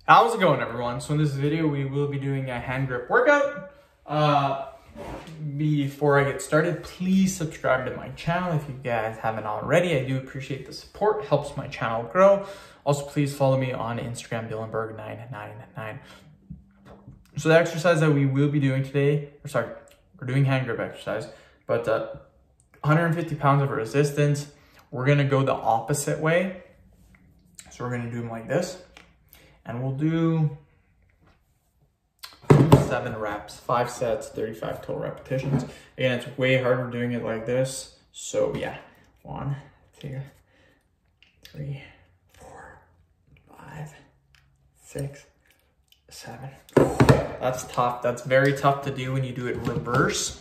How's it going, everyone? So in this video, we will be doing a hand grip workout. Before I get started, please subscribe to my channel if you guys haven't already. I do appreciate the support, helps my channel grow. Also, please follow me on Instagram, Dylanberg999. So the exercise that we will be doing today, we're doing hand grip exercise, but 150 pounds of resistance. We're gonna go the opposite way. So we're gonna do them like this. And we'll do 7 reps, 5 sets, 35 total repetitions. Again, it's way harder doing it like this. So yeah, 1, 2, 3, 4, 5, 6, 7. That's tough. That's very tough to do when you do it reverse.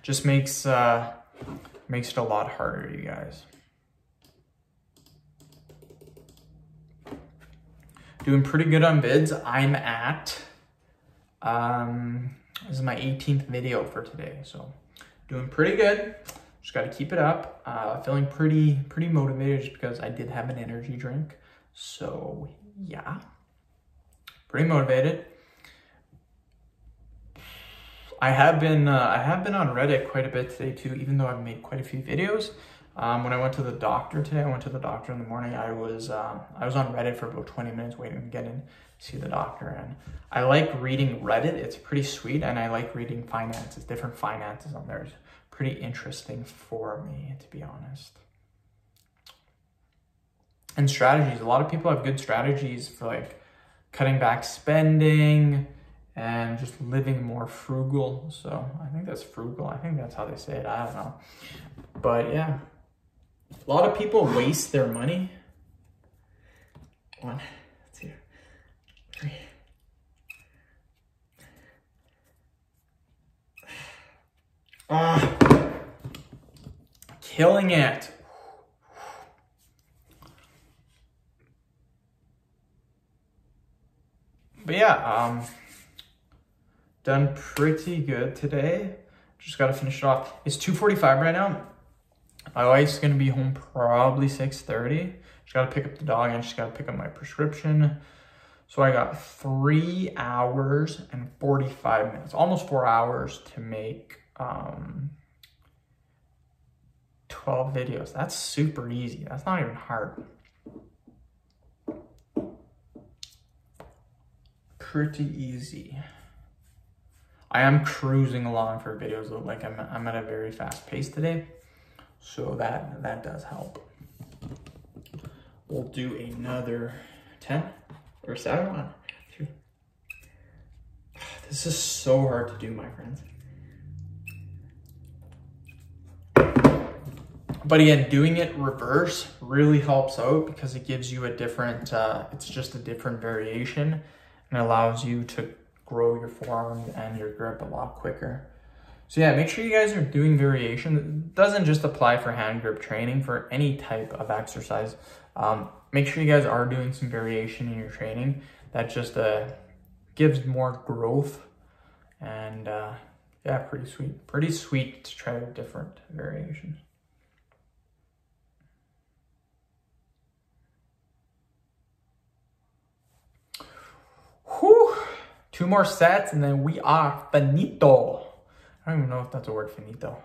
Just makes it a lot harder, you guys. Doing pretty good on vids. I'm at, this is my 18th video for today. So doing pretty good. Just got to keep it up. Feeling pretty motivated just because I did have an energy drink. So yeah, pretty motivated. I have been on Reddit quite a bit today too, even though I've made quite a few videos. When I went to the doctor today, I went to the doctor in the morning. I was on Reddit for about 20 minutes waiting to get in to see the doctor. And I like reading Reddit. It's pretty sweet. And I like reading finances, different finances on there. It's pretty interesting for me, to be honest. And strategies. A lot of people have good strategies for like cutting back spending and just living more frugal. So I think that's frugal. I think that's how they say it. I don't know. But yeah. A lot of people waste their money. 1, 2, 3. Killing it. But yeah, done pretty good today. Just got to finish it off. It's 2:45 right now. My wife's gonna be home probably 6:30. Just gotta pick up the dog and just gotta pick up my prescription. So I got 3 hours and 45 minutes, almost 4 hours to make 12 videos. That's super easy. That's not even hard. Pretty easy. I am cruising along for videos though. Like I'm at a very fast pace today. So that does help. We'll do another 10 or 7. 1, 2. This is so hard to do, my friends. But again, doing it reverse really helps out because it gives you a different, it's just a different variation and allows you to grow your forearm and your grip a lot quicker. So yeah, make sure you guys are doing variation. It doesn't just apply for hand grip training, for any type of exercise. Make sure you guys are doing some variation in your training. That just gives more growth. And yeah, pretty sweet. Pretty sweet to try different variations. Whew. 2 more sets and then we are finito. I don't even know if that's a word, finito.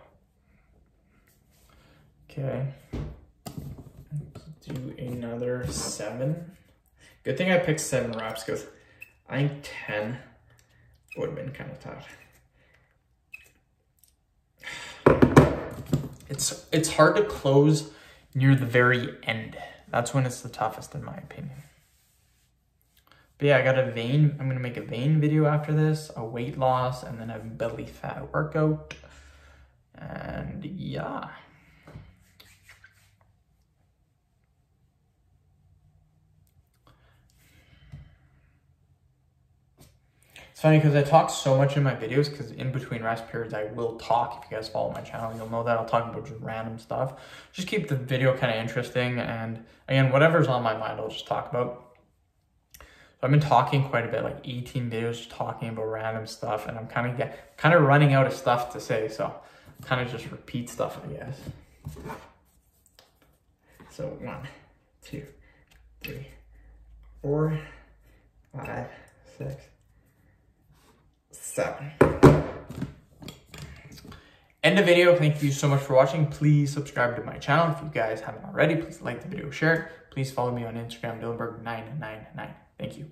Okay. Let's do another 7. Good thing I picked 7 reps because I think 10 would have been kind of tough. It's hard to close near the very end. That's when it's the toughest in my opinion. But yeah, I got a vein. I'm gonna make a vein video after this, a weight loss, and then a belly fat workout. And yeah. It's funny because I talk so much in my videos because in between rest periods, I will talk. If you guys follow my channel, you'll know that I'll talk about just random stuff. Just keep the video kind of interesting. And again, whatever's on my mind, I'll just talk about. So I've been talking quite a bit, like 18 videos, just talking about random stuff, and I'm kind of running out of stuff to say, so kind of just repeat stuff, I guess. So 1, 2, 3, 4, 5, 6, 7. End of video. Thank you so much for watching. Please subscribe to my channel if you guys haven't already. Please like the video, share it. Please follow me on Instagram, Dylanberg999. Thank you.